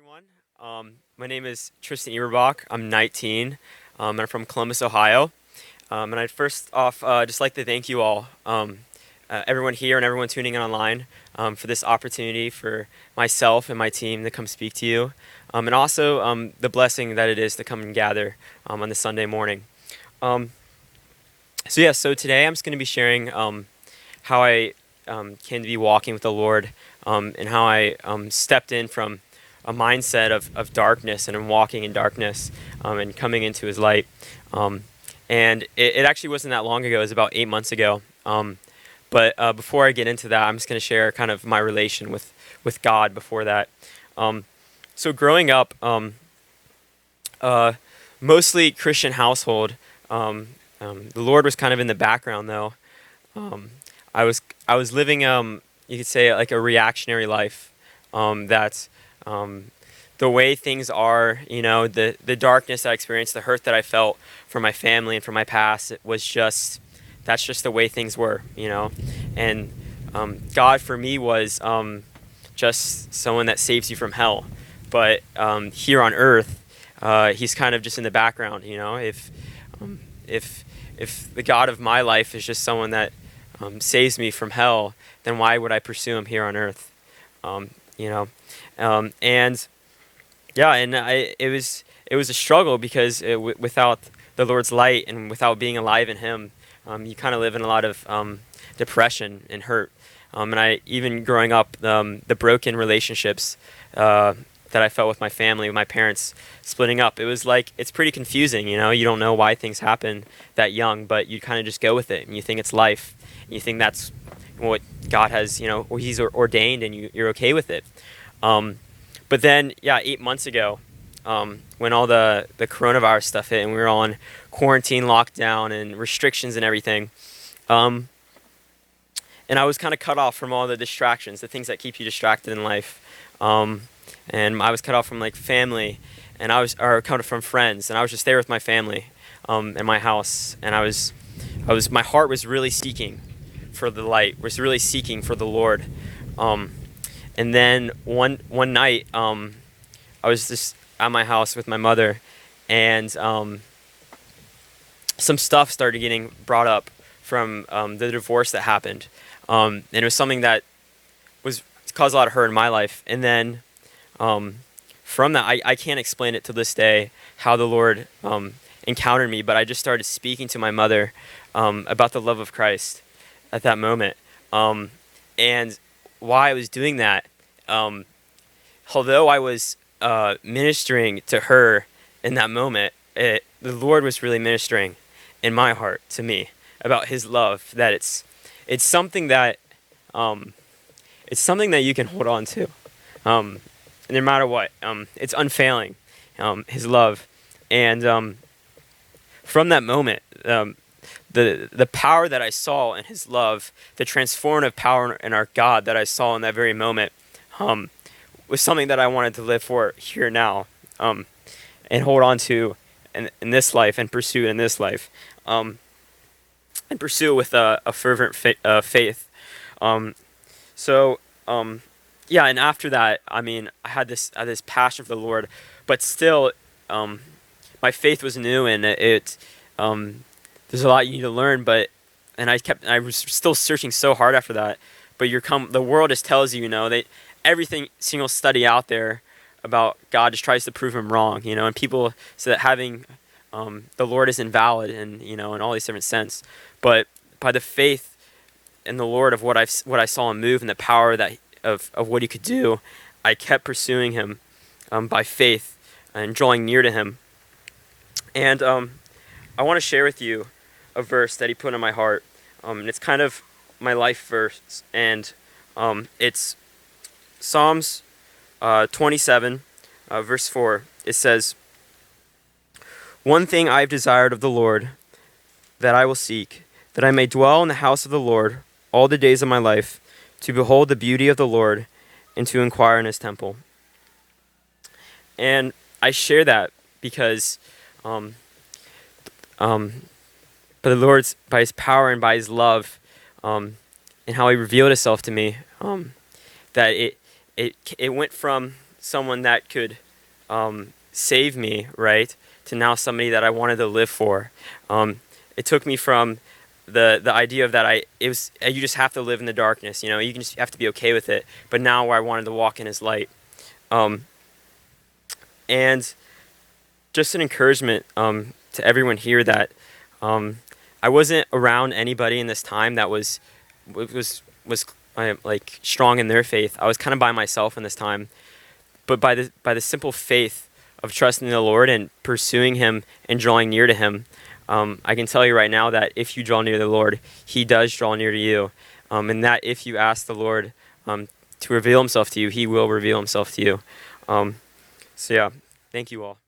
everyone. My name is Tristan I'm 19, and I'm from Columbus, Ohio. And I'd first off just like to thank you all, everyone here and everyone tuning in online, for this opportunity for myself and my team to come speak to you, and also the blessing that it is to come and gather on the Sunday morning. Um, so today I'm just going to be sharing how I came to be walking with the Lord, and how I stepped in from a mindset of darkness and walking in darkness, and coming into His light. And it actually wasn't that long ago. It was about 8 months ago. But before I get into that, I'm just going to share kind of my relation with God before that. So growing up, mostly Christian household. The Lord was kind of in the background, though. Um, I was living, you could say, like a reactionary life. That the way things are, the darkness I experienced, the hurt that I felt from my family and from my past, it was just that's just the way things were, And God for me was just someone that saves you from hell, but here on earth, He's kind of just in the background, um, if if the God of my life is just someone that saves me from hell, then why would I pursue Him here on earth? Um, you know, and yeah, and it was a struggle because without the Lord's light and without being alive in Him, you kind of live in a lot of depression and hurt. And I even growing up, the broken relationships that I felt with my family, with my parents splitting up, it was like it's pretty confusing. You don't know why things happen that young, but you kind of just go with it, and you think it's life, and you think that's what God has, or He's ordained, and you're okay with it. But then, yeah, 8 months ago, when all the coronavirus stuff hit and we were all in quarantine, lockdown, and restrictions and everything, and I was kind of cut off from all the distractions, the things that keep you distracted in life. And I was cut off from like family, and or cut off from friends, and I was just there with my family, in my house, and my heart was really seeking for the light, was really seeking for the Lord. And then one night, I was just at my house with my mother, and some stuff started getting brought up from the divorce that happened, and it was something that was caused a lot of hurt in my life. And then from that, I can't explain it to this day how the Lord encountered me, but I just started speaking to my mother about the love of Christ at that moment. And why I was doing that, although I was ministering to her in that moment, the Lord was really ministering in my heart to me about His love. That it's something that you can hold on to, no matter what. It's unfailing, His love, and from that moment, the power that I saw in His love, the transformative power in our God that I saw in that very moment, was something that I wanted to live for here now, and hold on to in this life, and pursue in this life, and pursue with a fervent faith. So yeah, and after that, I mean, I had this passion for the Lord, but still, my faith was new, and there's a lot you need to learn, and I was still searching so hard after that. But the world just tells you, everything single study out there about God just tries to prove Him wrong, and people say that having the Lord is invalid, and in all these different sense. But by the faith in the Lord of what I saw Him move, and the power of what He could do, I kept pursuing Him by faith and drawing near to Him. And I want to share with you a verse that He put in my heart, and it's kind of my life verse, and it's Psalms 27, verse 4. It says, "One thing I've desired of the Lord, that I will seek, that I may dwell in the house of the Lord all the days of my life, to behold the beauty of the Lord, and to inquire in His temple." And I share that because but the Lord's, by His power and by His love, and how He revealed Himself to me, that it went from someone that could save me, right, to now somebody that I wanted to live for. It took me from the idea of that you just have to live in the darkness, you can just have to be okay with it. But now I wanted to walk in His light, and just an encouragement to everyone here that I wasn't around anybody in this time that was like strong in their faith. I was kind of by myself in this time, but by the simple faith of trusting the Lord and pursuing Him and drawing near to Him, I can tell you right now that if you draw near to the Lord, He does draw near to you, and that if you ask the Lord to reveal Himself to you, He will reveal Himself to you. So yeah, thank you all.